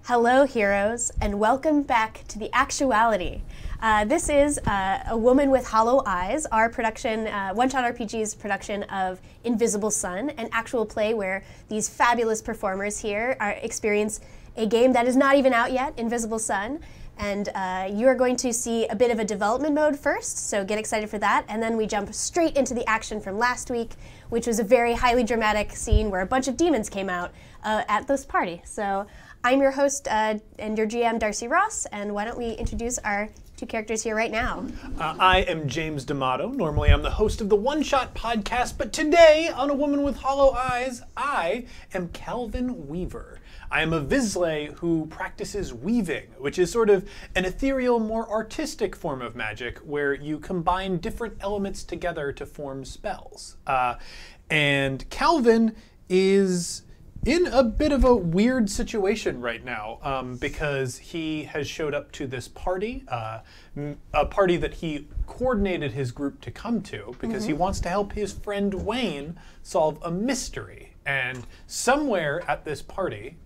Hello, heroes, and welcome back to The Actuality. This is A Woman with Hollow Eyes, our production, One Shot RPG's production of Invisible Sun, an actual play where these fabulous performers here experience a game that is not even out yet, Invisible Sun. And you are going to see a bit of a development mode first, so get excited for that. And then we jump straight into the action from last week, which was a very highly dramatic scene where a bunch of demons came out at this party. So I'm your host and your GM, Darcy Ross, and why don't we introduce our two characters here right now. I am James D'Amato. Normally I'm the host of the One Shot podcast, but today on A Woman with Hollow Eyes, I am Calvin Weaver. I am a Vizsla who practices weaving, which is sort of an ethereal, more artistic form of magic where you combine different elements together to form spells. And Calvin is in a bit of a weird situation right now because he has showed up to this party, a party that he coordinated his group to come to because he wants to help his friend Wayne solve a mystery. And somewhere at this party,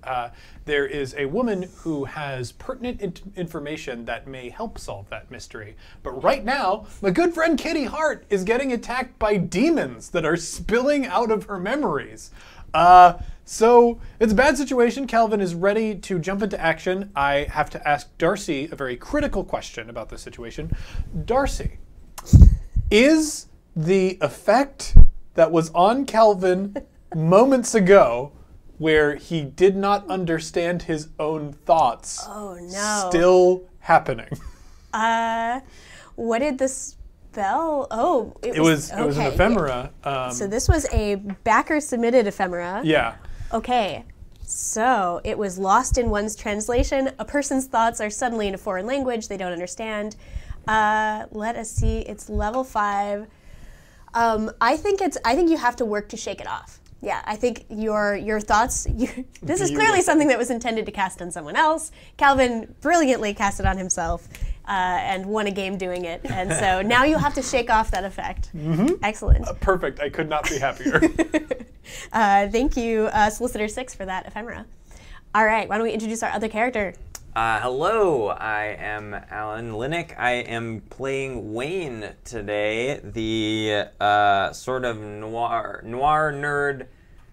there is a woman who has pertinent information that may help solve that mystery. But right now, my good friend Kitty Hart is getting attacked by demons that are spilling out of her memories. So it's a bad situation. Calvin is ready to jump into action. I have to ask Darcy a very critical question about the situation. Darcy, is the effect that was on Calvin moments ago where he did not understand his own thoughts still happening? What did the spell? Oh, it was an ephemera. So this was a backer-submitted ephemera. Yeah. Okay, so it was lost in one's translation. A person's thoughts are suddenly in a foreign language they don't understand. Let us see. It's level 5. I think you have to work to shake it off. Yeah, I think your thoughts. This is clearly something that was intended to cast on someone else. Calvin brilliantly cast it on himself and won a game doing it. And so now you have to shake off that effect. Excellent. Perfect. I could not be happier. Thank you, Solicitor 6, for that ephemera. All right, why don't we introduce our other character? Hello, I am Alan Linick. I am playing Wayne today, the sort of noir nerd,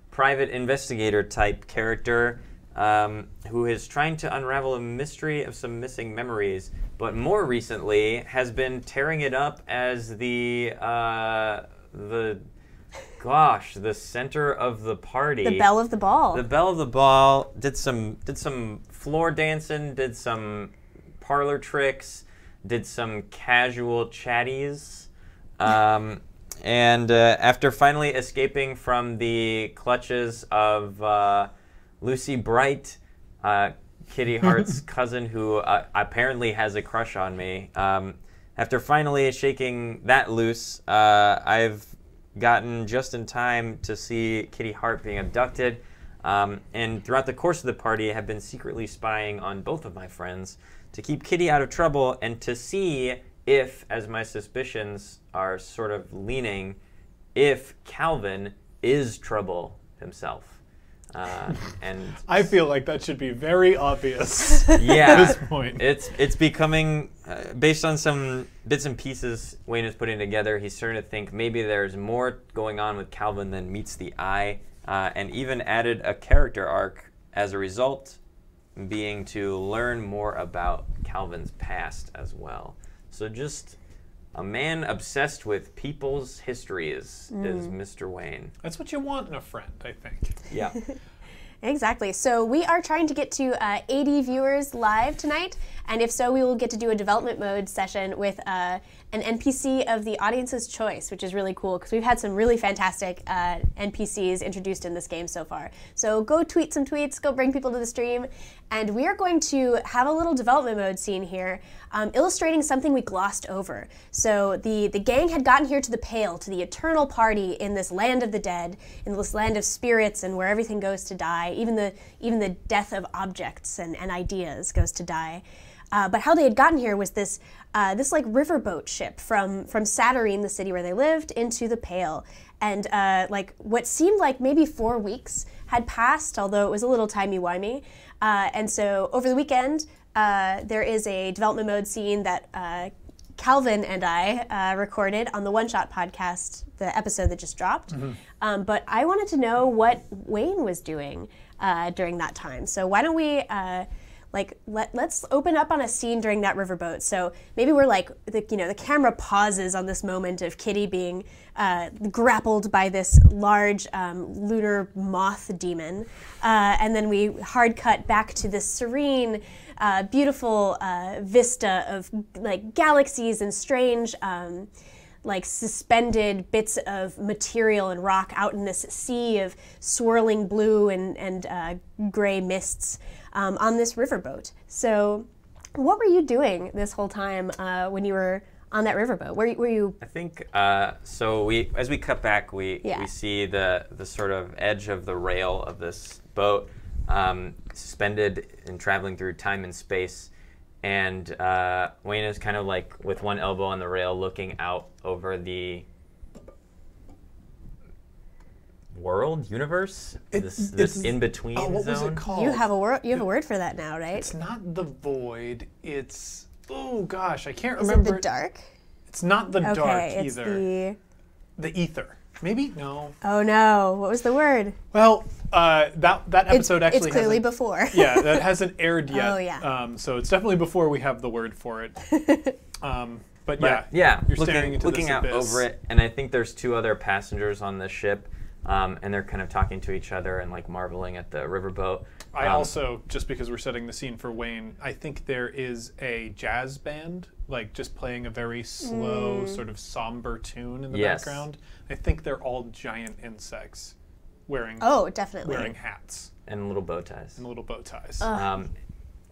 private investigator type character who is trying to unravel a mystery of some missing memories, but more recently has been tearing it up as the center of the party. The belle of the ball. The belle of the ball. Did some floor dancing, did some parlor tricks, did some casual chatties. And after finally escaping from the clutches of Lucy Bright, Kitty Hart's cousin, who apparently has a crush on me, after finally shaking that loose, I've gotten just in time to see Kitty Hart being abducted, and throughout the course of the party have been secretly spying on both of my friends to keep Kitty out of trouble and to see if, as my suspicions are sort of leaning, if Calvin is trouble himself. And I feel like that should be very obvious at this point. It's becoming, based on some bits and pieces Wayne is putting together, he's starting to think maybe there's more going on with Calvin than meets the eye, and even added a character arc as a result, being to learn more about Calvin's past as well. So just a man obsessed with people's histories is Mr. Wayne. That's what you want in a friend, I think. Yeah. Exactly. So we are trying to get to 80 viewers live tonight, and if so, we will get to do a development mode session with an NPC of the audience's choice, which is really cool because we've had some really fantastic NPCs introduced in this game so far. So go tweet some tweets, go bring people to the stream, and we are going to have a little development mode scene here illustrating something we glossed over. So the gang had gotten here to the Pale, to the eternal party in this land of the dead, in this land of spirits and where everything goes to die, even the death of objects and ideas goes to die. But how they had gotten here was this like riverboat ship from Satyrine, the city where they lived, into the Pale. And like what seemed like maybe 4 weeks had passed, although it was a little timey-wimey. And so over the weekend, there is a development mode scene that Calvin and I recorded on the One Shot podcast, the episode that just dropped. But I wanted to know what Wayne was doing during that time. So why don't we let's open up on a scene during that riverboat. So maybe we're like, the camera pauses on this moment of Kitty being grappled by this large lunar moth demon, and then we hard cut back to this serene, beautiful vista of like galaxies and strange like suspended bits of material and rock out in this sea of swirling blue and gray mists on this riverboat. So what were you doing this whole time when you were on that riverboat? Were you? I think, so as we cut back, we see the sort of edge of the rail of this boat suspended and traveling through time and space. And Wayne is kind of like with one elbow on the rail looking out over the universe, this in-between zone. What was it called? You have a word for that now, right? It's not the void, it's, oh gosh, I can't Is remember. it the dark? It's not the dark Okay, it's either. The ether. Maybe? No. Oh no, what was the word? Well, that episode actually it's clearly hasn't, before. yeah, that hasn't aired yet. Oh, yeah. So it's definitely before we have the word for it. But yeah, you're staring into looking this out abyss. over it, and I think there's two other passengers on the ship, and they're kind of talking to each other and like marveling at the riverboat. I also, just because we're setting the scene for Wayne, I think there is a jazz band, like just playing a very slow, sort of somber tune in the background. I think they're all giant insects wearing definitely wearing hats and little bow ties. And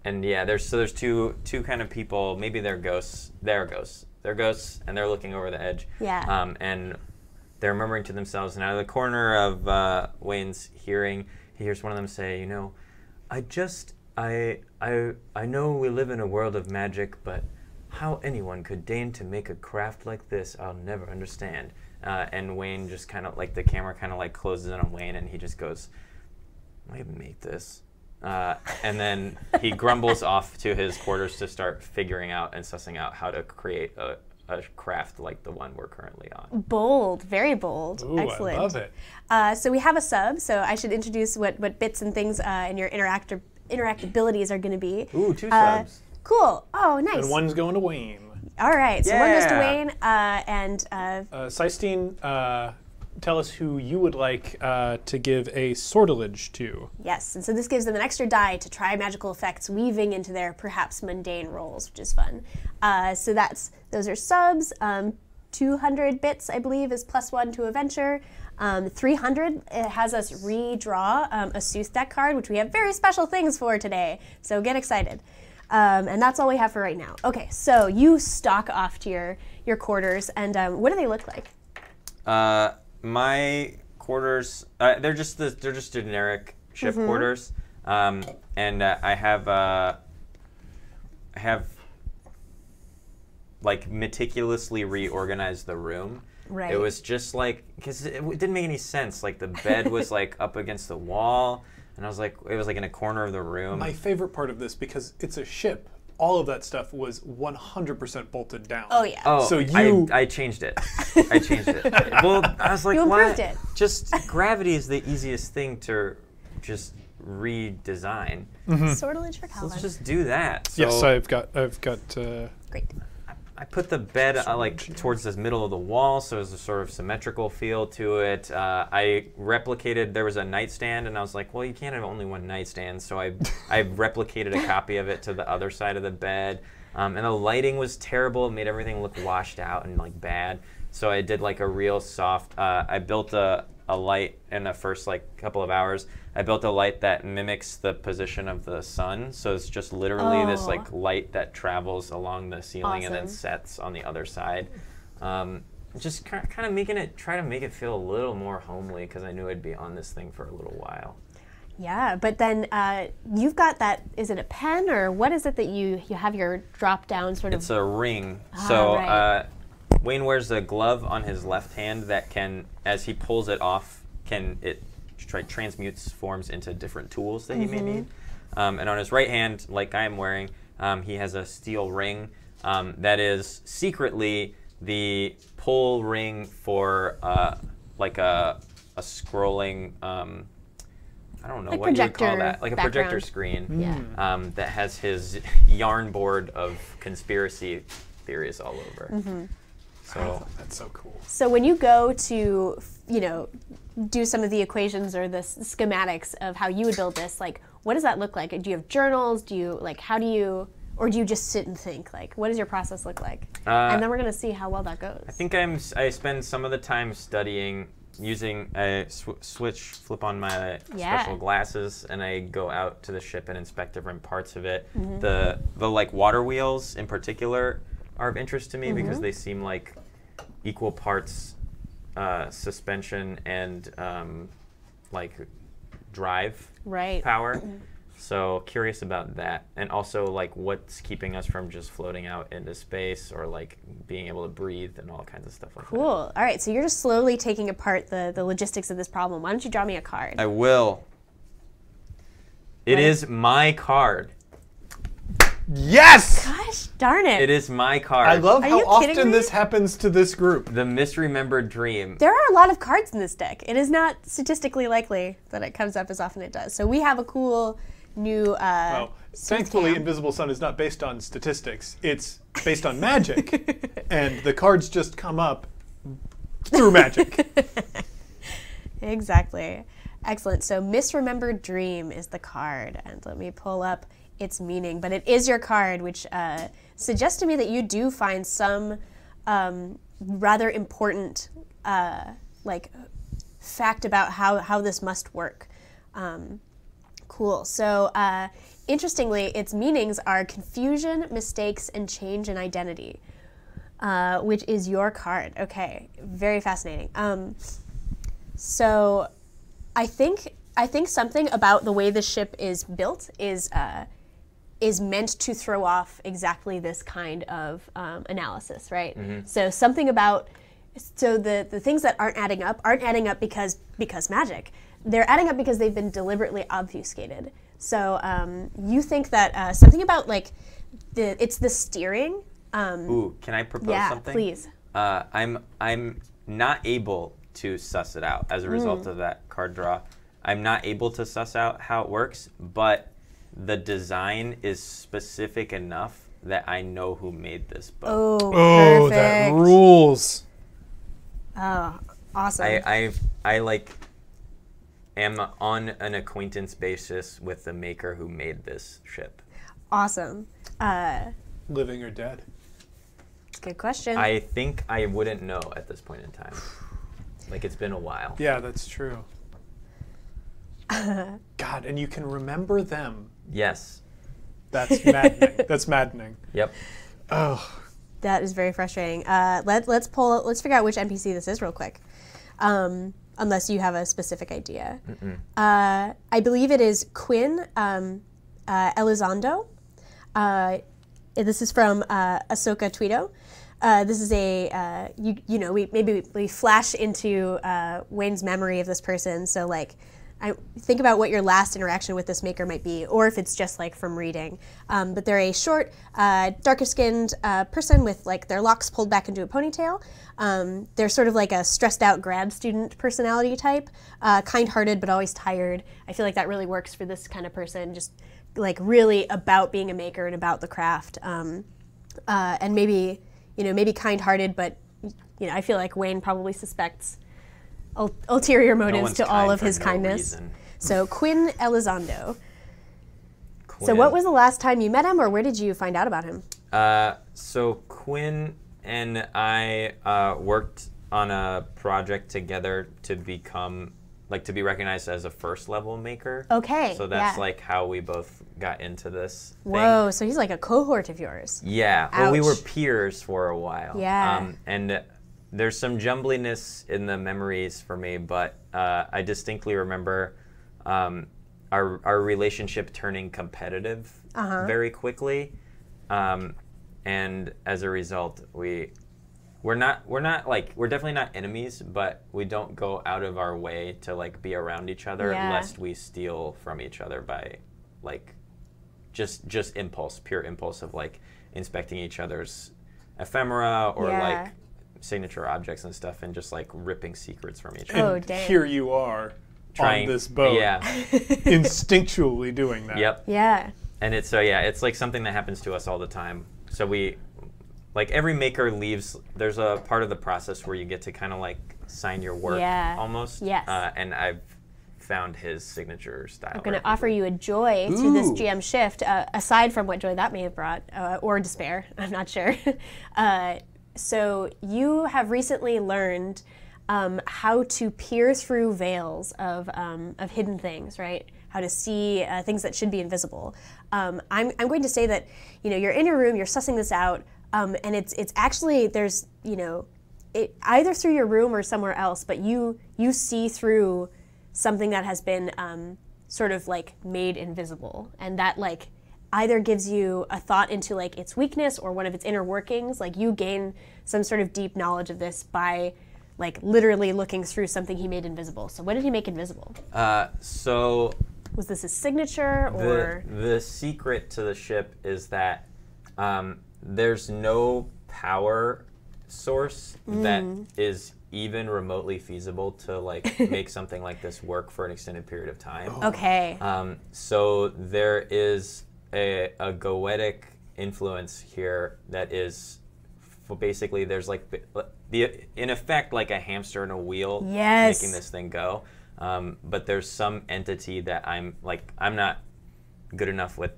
And yeah, there's two kind of people. Maybe they're ghosts. They're ghosts, and they're looking over the edge. Yeah. And they're murmuring to themselves. And out of the corner of Wayne's hearing, he hears one of them say, I know we live in a world of magic, but how anyone could deign to make a craft like this, I'll never understand. And Wayne just kind of like, the camera kind of like closes in on Wayne, and he just goes, I made this. And then he grumbles off to his quarters to start figuring out and sussing out how to create a craft like the one we're currently on. Bold, very bold. Ooh, excellent. I love it. So we have a sub, so I should introduce what bits and things and your interactabilities are going to be. Ooh, two subs. Cool. Oh, nice. And one's going to Wayne. All right, so one goes to Yeah. Wayne, and Sistine, tell us who you would like to give a sortilege to. yes, and so this gives them an extra die to try magical effects weaving into their perhaps mundane roles, which is fun. So those are subs. 200 bits, I believe, is +1 to a venture. 300 it has us redraw a Sooth deck card, which we have very special things for today. So get excited. And that's all we have for right now. Okay, so you stalk off to your quarters, and what do they look like? My quarters, they're just generic ship quarters, and I have like meticulously reorganized the room. Right. It was just like, because it didn't make any sense. Like the bed was like up against the wall, and I was like, it was like in a corner of the room. My favorite part of this, because it's a ship, all of that stuff was 100% bolted down. Oh, yeah. Oh, So I changed it. I changed it. Well, I was like, You why? improved it. Just gravity is the easiest thing to just redesign. Sortilege for Calvin. Let's just do that. So Yes, I've got. Great. I put the bed like towards the middle of the wall, so there's a sort of symmetrical feel to it. I replicated. There was a nightstand, and I was like, well, you can't have only one nightstand, so I replicated a copy of it to the other side of the bed. And the lighting was terrible. It made everything look washed out and like bad. So I did like a real soft. I built a light in the first like couple of hours. I built a light that mimics the position of the sun. So it's just literally this like light that travels along the ceiling and then Awesome. sets on the other side. Just kind of try to make it feel a little more homely, because I knew I'd be on this thing for a little while. Yeah, but then you've got that, is it a pen, or what is it that you have your drop down sort of? It's a ring. So right. Wayne wears a glove on his left hand that can, as he pulls it off, it transmutes forms into different tools that he may need. And on his right hand, like I am wearing, he has a steel ring that is secretly the pull ring for like a scrolling, I don't know like what you would call projector that, like a background. projector screen Yeah. that has his yarn board of conspiracy theories all over. So That's so cool. So when you go to, you know, do some of the equations or the schematics of how you would build this, like, what does that look like? Do you have journals? Do you, like, how do you, or do you just sit and think? Like, what does your process look like? And then we're going to see how well that goes. I think I spend some of the time studying using a flip on my special glasses, and I go out to the ship and inspect different parts of it. The like water wheels in particular are of interest to me because they seem like equal parts suspension and like drive power. So curious about that, and also like what's keeping us from just floating out into space or like being able to breathe and all kinds of stuff like that. Cool. All right, so you're just slowly taking apart the logistics of this problem. Why don't you draw me a card? I will. It is my card. Yes! Gosh darn it. It is my card. I love Are how you kidding often me? this happens to this group. The misremembered dream. There are a lot of cards in this deck. It is not statistically likely that it comes up as often as it does. So we have a cool new Well, thankfully, Invisible Sun is not based on statistics. It's based on magic. And the cards just come up through magic. Exactly. Excellent. So misremembered dream is the card. And let me pull up its meaning. But it is your card, which suggests to me that you do find some rather important like fact about how this must work. Cool. So interestingly, its meanings are confusion, mistakes, and change in identity, which is your card. Okay, very fascinating. So I think something about the way the ship is built is meant to throw off exactly this kind of analysis, right? So something about the things that aren't adding up because magic. They're adding up because they've been deliberately obfuscated. So you think that something about like it's the steering. Ooh, can I propose something? Yeah, please. I'm not able to suss it out as a result of that card draw. I'm not able to suss out how it works, but the design is specific enough that I know who made this boat. Oh, that rules. Oh, awesome. I like am on an acquaintance basis with the maker who made this ship. Awesome. Living or dead? It's a good question. I think I wouldn't know at this point in time. Like, it's been a while. Yeah, that's true. God, and you can remember them. Yes. That's maddening. That's maddening. Yep. Oh. That is very frustrating. Let's figure out which NPC this is real quick. Unless you have a specific idea. I believe it is Quinn Elizondo. This is from Ahsoka Tweedo. This is a we flash into Wayne's memory of this person. So like, I think about what your last interaction with this maker might be, or if it's just like from reading. But they're a short, darker-skinned person with like their locks pulled back into a ponytail. They're sort of like a stressed-out grad student personality type, kind-hearted but always tired. I feel like that really works for this kind of person, just like really about being a maker and about the craft. And maybe kind-hearted, but I feel like Wayne probably suspects ulterior motives to all of his kindness. So Quinn Elizondo. So what was the last time you met him, or where did you find out about him? So Quinn and I worked on a project together to be recognized as a first level maker. Okay. So that's like how we both got into this thing. Whoa, so he's like a cohort of yours. Yeah. Well, we were peers for a while. Yeah. And there's some jumbliness in the memories for me, but I distinctly remember our relationship turning competitive very quickly, and as a result, we we're definitely not enemies, but we don't go out of our way to like be around each other lest we steal from each other by like just pure impulse of like inspecting each other's ephemera or like signature objects and stuff and just like ripping secrets from each other. Oh, dang. Here you are on this boat, instinctually doing that. Yep. Yeah. And it's it's like something that happens to us all the time. So we, like every maker leaves, there's a part of the process where you get to kind of like sign your work almost. Yes. And I've found his signature style. I'm going to offer you a joy through this GM shift, aside from what joy that may have brought, or despair, I'm not sure. So you have recently learned how to peer through veils of hidden things, right? How to see things that should be invisible. I'm going to say that, you know, you're in your room, you're sussing this out, and it's actually, there's, you know, either through your room or somewhere else, but you see through something that has been sort of like made invisible, and that like either gives you a thought into like its weakness or one of its inner workings. Like you gain some sort of deep knowledge of this by like literally looking through something he made invisible. So what did he make invisible? So was this his signature or? The secret to the ship is that there's no power source that is even remotely feasible to like make something like this work for an extended period of time. Okay. So there is a goetic influence here that is basically there's like in effect like a hamster in a wheel making this thing go. But there's some entity that I'm not good enough with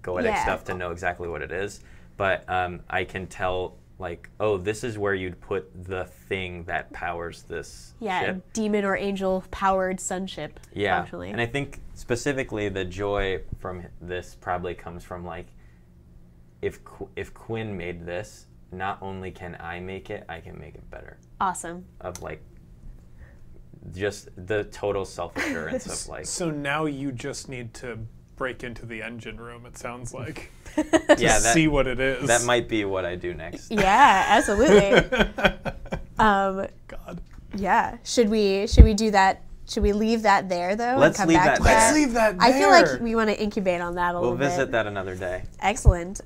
goetic stuff to know exactly what it is, but I can tell like, oh, this is where you'd put the thing that powers this ship. Demon or angel powered sunship. Yeah, functionally. And I think specifically the joy from this probably comes from like, if Quinn made this, not only can I make it, I can make it better. Awesome. Of like, just the total self-assurance of like. So now you just need to break into the engine room, it sounds like. See what it is. That might be what I do next. Yeah, absolutely. God. Yeah. Should we do that? Should we leave that there though? Let's and come leave back that to there. Let's leave that there. I feel like we want to incubate on that a little bit. We'll visit that another day. Excellent.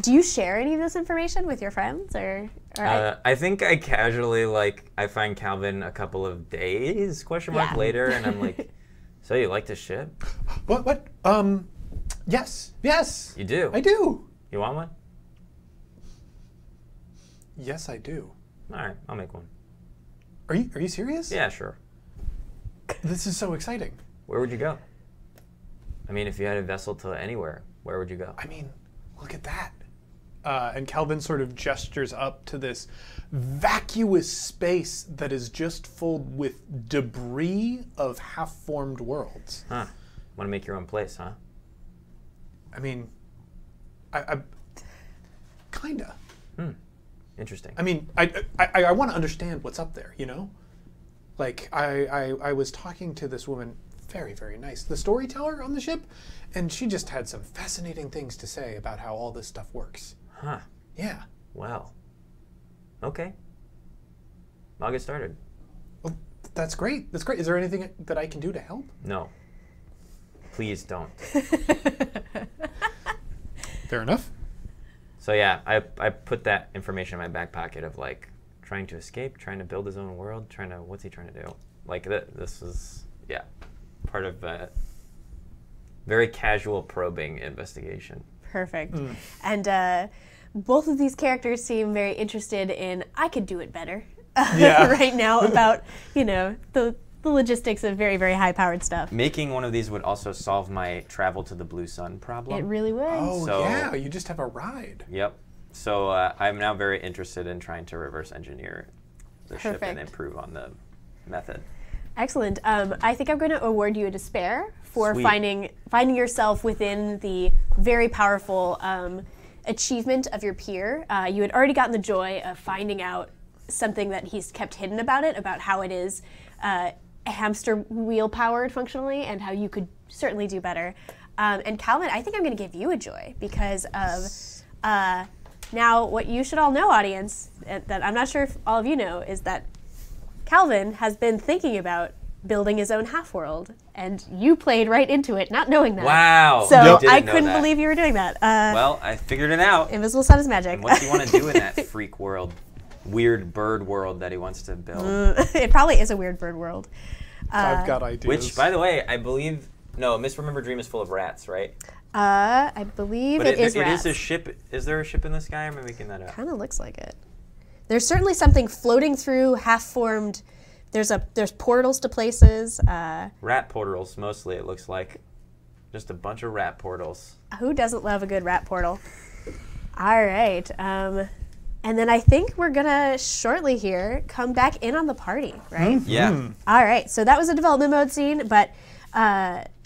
Do you share any of this information with your friends or I think I casually like I find Calvin a couple of days later and I'm like, so you like this ship? What? Yes. You do? I do. You want one? Yes, I do. All right, I'll make one. Are you serious? Yeah, sure. This is so exciting. Where would you go? I mean, if you had a vessel to anywhere, where would you go? I mean, look at that. And Calvin sort of gestures up to this vacuous space that is just filled with debris of half-formed worlds. Huh. Want to make your own place, huh? I mean, I kinda. Interesting. I mean, I want to understand what's up there, you know? Like, I was talking to this woman, very, very nice, the storyteller on the ship, and she just had some fascinating things to say about how all this stuff works. Huh. Yeah. Well. Okay. I'll get started. Well, that's great. That's great. Is there anything that I can do to help? No. Please don't. Fair enough. So yeah, I put that information in my back pocket of like trying to escape, trying to build his own world, what's he trying to do? Like this is part of a very casual probing investigation. Perfect. And both of these characters seem very interested in I could do it better right now about, you know, the logistics of very, very high-powered stuff. Making one of these would also solve my travel to the Blue Sun problem. It really would. Oh, So- yeah, you just have a ride. Yep. So I'm now very interested in trying to reverse engineer the ship and Perfect. improve on the method. Excellent. I think I'm going to award you a despair for Sweet. finding yourself within the very powerful achievement of your peer. You had already gotten the joy of finding out something that he's kept hidden about how it is hamster wheel powered functionally, and how you could certainly do better. And Calvin, I think I'm going to give you a joy because of Now, what you should all know, audience, that I'm not sure if all of you know, is that Calvin has been thinking about building his own half-world, and you played right into it, not knowing that. Wow. So I didn't I know couldn't that. believe you were doing that. Well, I figured it out. Invisible Sun is magic. What does he want to do in that freak world? Weird bird world that he wants to build. It probably is a weird bird world. I've got ideas. Which, by the way, I believe... No, Misremembered Dream is full of rats, right? I believe But it is it rats. is a ship. Is there a ship in the sky? Or am I making that up? Kind of looks like it. There's certainly something floating through, half-formed. There's portals to places. Rat portals, mostly, it looks like. Just a bunch of rat portals. Who doesn't love a good rat portal? All right. And then I think we're going to shortly here come back in on the party, right? Yeah. All right. So that was a development mode scene, but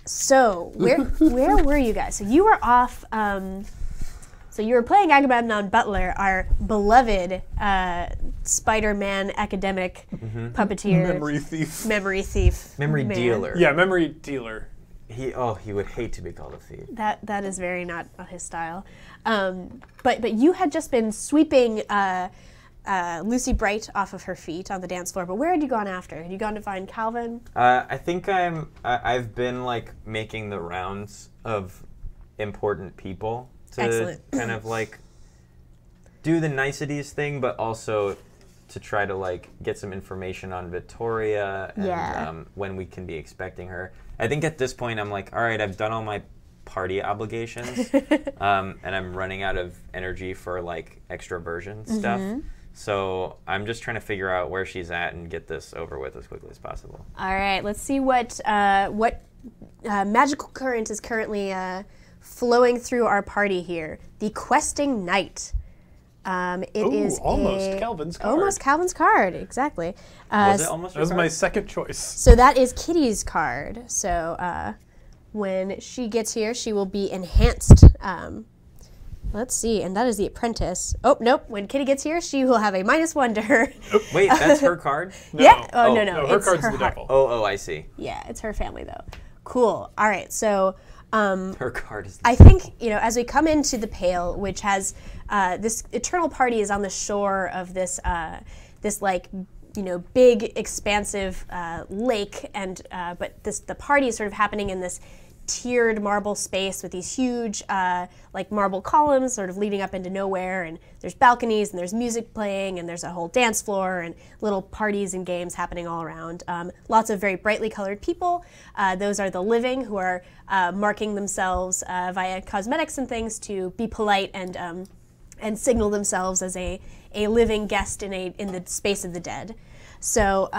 so where were you guys? So you were off. So you were playing Agamemnon Butler, our beloved Spider-Man academic puppeteer, Memory thief. Memory man. dealer. Yeah, memory dealer. He would hate to be called a thief. That is very not his style. But you had just been sweeping Lucy Bright off of her feet on the dance floor. But where had you gone after? Had you gone to find Calvin? I think I've been like making the rounds of important people to Excellent. kind of like do the niceties thing, but also to try to like get some information on Victoria and Yeah. when we can be expecting her. I think at this point I'm like, all right, I've done all my party obligations, and I'm running out of energy for like extroversion stuff. So I'm just trying to figure out where she's at and get this over with as quickly as possible. All right, let's see what magical current is currently flowing through our party here. The Questing Knight. It is almost Calvin's card. Almost Calvin's card, exactly. Was it almost That was your my card? second choice. So that is Kitty's card. So when she gets here, she will be enhanced. Let's see, and that is the Apprentice. Oh, nope. When Kitty gets here, she will have a -1 to her. Wait, that's her card? No. Yeah. Oh, no. No, her It's card's her the heart. devil. Oh, I see. Yeah, it's her family, though. Cool. All right, so... Her card is. I think, as we come into the Pale, which has this eternal party is on the shore of this big, expansive lake, and but the party is sort of happening in this tiered marble space with these huge marble columns sort of leading up into nowhere, and there's balconies and there's music playing and there's a whole dance floor and little parties and games happening all around. Lots of very brightly colored people. Those are the living who are marking themselves via cosmetics and things to be polite and signal themselves as a living guest in the space of the dead. So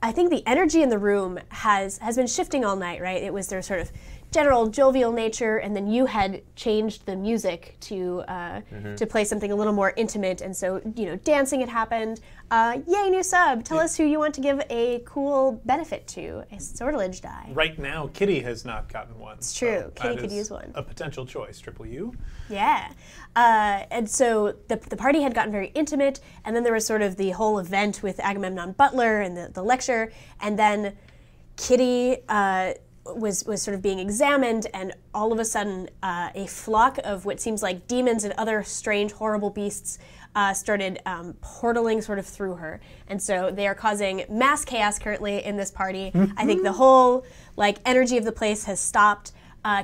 I think the energy in the room has been shifting all night, right? It was their sort of general jovial nature, and then you had changed the music to play something a little more intimate, and so dancing had happened. Yay, new sub! Tell us who you want to give a cool benefit to, a sortilege die. Right now, Kitty has not gotten one. It's true. Kitty could use one. A potential choice. Triple U. Yeah. And so the party had gotten very intimate, and then there was sort of the whole event with Agamemnon Butler and the lecture, and then Kitty was sort of being examined, and all of a sudden a flock of what seems like demons and other strange, horrible beasts started portaling sort of through her. And so they are causing mass chaos currently in this party. I think the whole energy of the place has stopped.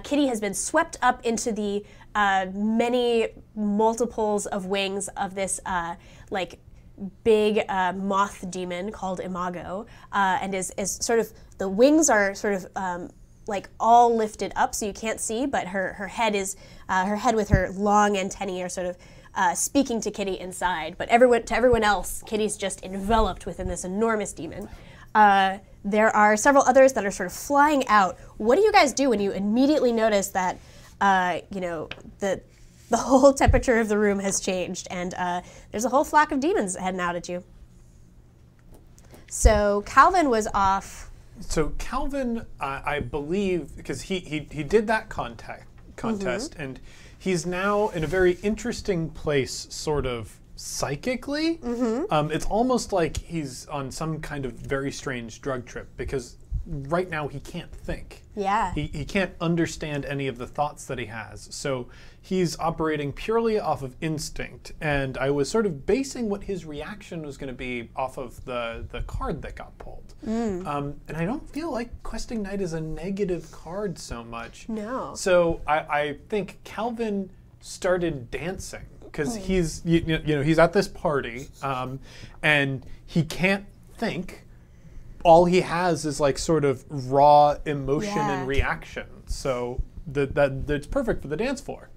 Kitty has been swept up into the many multiples of wings of this big moth demon called Imago, and is sort of, the wings are sort of all lifted up so you can't see, but her head with her long antennae are sort of speaking to Kitty inside. But to everyone else, Kitty's just enveloped within this enormous demon. There are several others that are sort of flying out. What do you guys do when you immediately notice that the whole temperature of the room has changed, and there's a whole flock of demons heading out at you? So Calvin was off. So Calvin, I believe, because he did that contest, and he's now in a very interesting place, sort of psychically. It's almost like he's on some kind of very strange drug trip, because right now he can't think. Yeah. He can't understand any of the thoughts that he has. So he's operating purely off of instinct. And I was sort of basing what his reaction was going to be off of the card that got pulled. And I don't feel like Questing Knight is a negative card so much. No. So I think Calvin started dancing because he's he's at this party and he can't think. All he has is like sort of raw emotion and reaction. So that's perfect for the dance floor.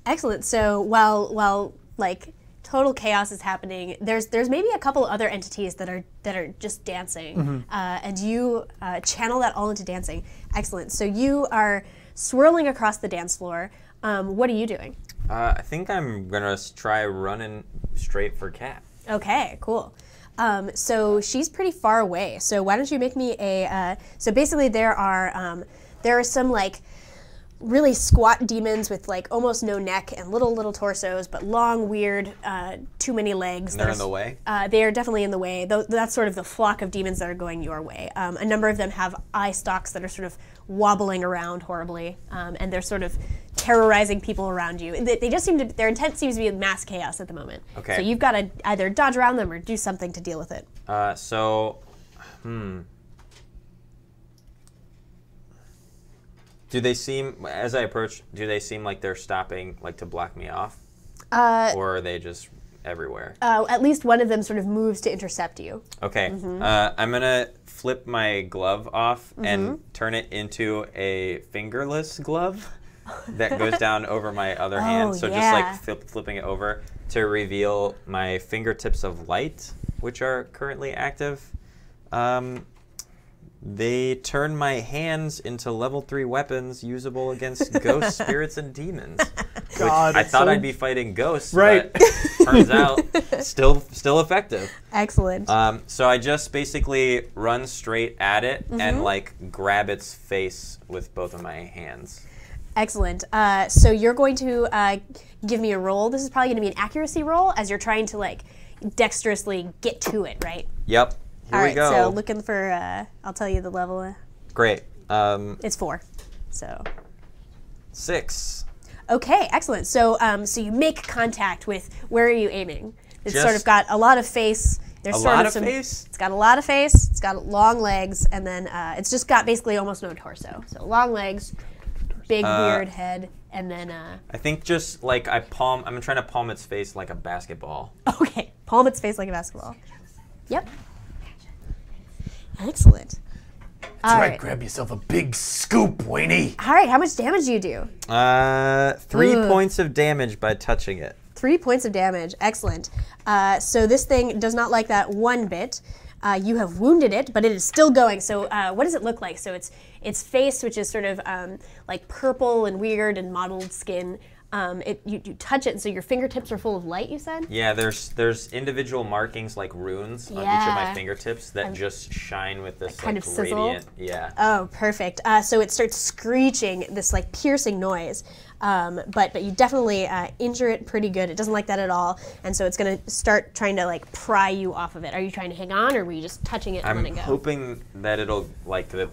Excellent. So while like total chaos is happening, there's maybe a couple other entities that are just dancing, and you channel that all into dancing. Excellent. So you are swirling across the dance floor. What are you doing? I think I'm gonna try running straight for Cat. Okay, cool. So she's pretty far away. So why don't you make me a? So basically, there are some like really squat demons with like almost no neck and little torsos, but long, weird, too many legs. They're in the way? They are definitely in the way. That's sort of the flock of demons that are going your way. A number of them have eye stalks that are sort of wobbling around horribly, and they're sort of terrorizing people around you. They just seem to, their intent seems to be mass chaos at the moment. Okay. So you've got to either dodge around them or do something to deal with it. Do they seem, as I approach, do they seem like they're stopping, like to block me off? Or are they just everywhere? At least one of them sort of moves to intercept you. Okay. I'm going to flip my glove off and turn it into a fingerless glove that goes down over my other hand. So just like flipping it over to reveal my fingertips of light, which are currently active. They turn my hands into level 3 weapons usable against ghosts, spirits, and demons. God, I thought I'd be fighting ghosts, right. but turns out still effective. Excellent. So I just basically run straight at it and like grab its face with both of my hands. Excellent. So you're going to give me a roll. This is probably going to be an accuracy roll as you're trying to like dexterously get to it, right? Yep. Here we go. So looking for, I'll tell you the level. Great. It's 4. So 6. Okay, excellent. So so you make contact with, where are you aiming? It's sort of got a lot of face. There's A sort lot of of face? It's got a lot of face. It's got long legs, and then it's just got basically almost no torso. So long legs, big weird head, and then I think just like I'm trying to palm its face like a basketball. okay, palm its face like a basketball. Yep. Excellent. That's right. Grab yourself a big scoop, Wayne. All right, how much damage do you do? 3 points of damage by touching it. 3 points of damage. Excellent. So this thing does not like that one bit. You have wounded it, but it is still going. So what does it look like? So its face, which is sort of like purple and weird and mottled skin. You touch it, and so your fingertips are full of light, you said? Yeah, there's individual markings like runes on each of my fingertips that just shine with this kind like of sizzle? radiant. Yeah. Oh, perfect. So it starts screeching this like piercing noise. But you definitely injure it pretty good. It doesn't like that at all, and so it's going to start trying to like pry you off of it. Are you trying to hang on, or were you just touching it and letting it go? I'm hoping that it'll like the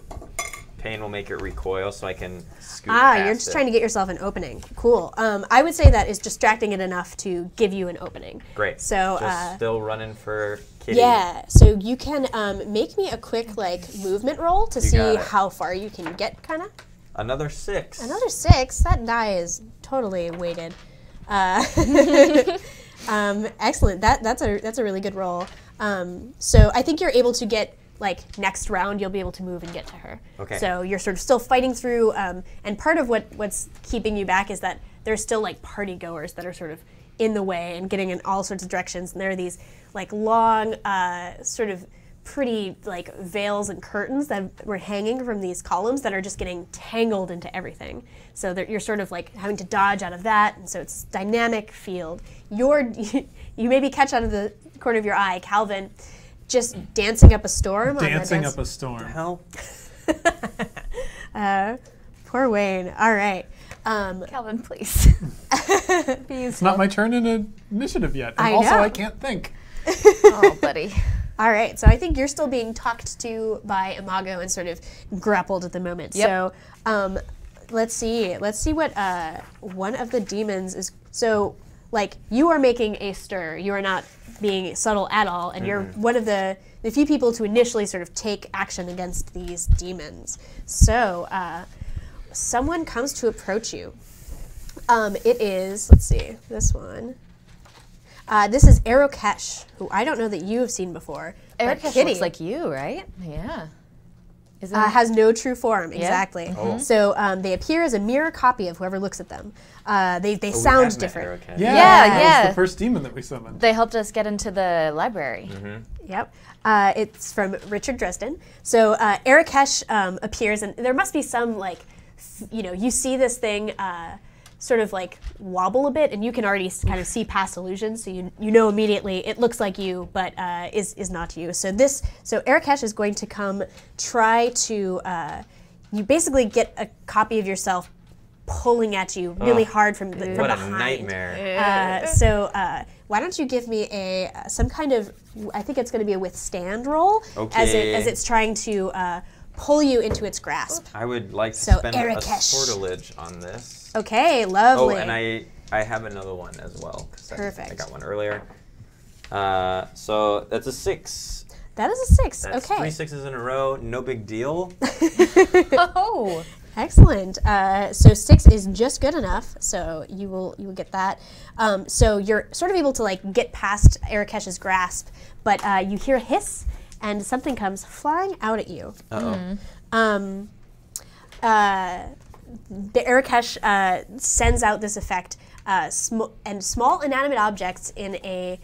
pain will make it recoil, so I can scoot past you're just trying to get yourself an opening. Cool. I would say that is distracting it enough to give you an opening. Great. So just still running for Kitty. Yeah. So you can make me a quick like movement roll to see how far you can get, kind of. Another 6. Another 6. That die is totally weighted. Excellent. That's a really good roll. So I think you're able to get, like, next round you'll be able to move and get to her. Okay. So you're sort of still fighting through, and part of what's keeping you back is that there's still like party goers that are sort of in the way and getting in all sorts of directions, and there are these like long sort of pretty like veils and curtains that were hanging from these columns that are just getting tangled into everything. So that you're sort of like having to dodge out of that, and so it's a dynamic field. You maybe catch out of the corner of your eye, Calvin, just dancing up a storm. Dancing up a storm. Hell. Poor Wayne. All right. Calvin, please. It's not my turn in initiative yet. And I also, know. I can't think. Oh, buddy. All right, so I think you're still being talked to by Imago and sort of grappled at the moment. Yep. So let's see what one of the demons is. So, like, you are making a stir. You are not being subtle at all, and you're one of the few people to initially sort of take action against these demons. So, someone comes to approach you. It is, let's see, this one. This is Arokesh, who I don't know that you have seen before. Arokesh Kitty looks like you, right? Yeah. Is it? has no true form, Yeah. exactly. Oh. So they appear as a mirror copy of whoever looks at them. They Oh, we sound have met different. Arokesh. Yeah, Yeah, that yeah. was the first demon that we summoned. They helped us get into the library. Yep. It's from Richard Dresden. So Arokesh appears, and there must be some, like, you see this thing sort of like wobble a bit, and you can already kind of see past illusions, so you know immediately it looks like you, but is not you. So Arokesh is going to come try to you basically get a copy of yourself pulling at you really hard from What behind. a nightmare. So why don't you give me some kind of, I think it's going to be a withstand roll Okay. as it's trying to pull you into its grasp. I would like to So, spend a Arokesh. sortilege on this. Okay, lovely. Oh, and I have another one as well. 'Cause I Perfect. got one earlier. So that's a 6. That is a 6. That's okay. 3 6s in a row. No big deal. Oh. Excellent. So 6 is just good enough. So you will get that. So you're sort of able to like get past Arakesh's grasp, but you hear a hiss and something comes flying out at you. Uh-oh. The Arakesh sends out this effect, and small inanimate objects in a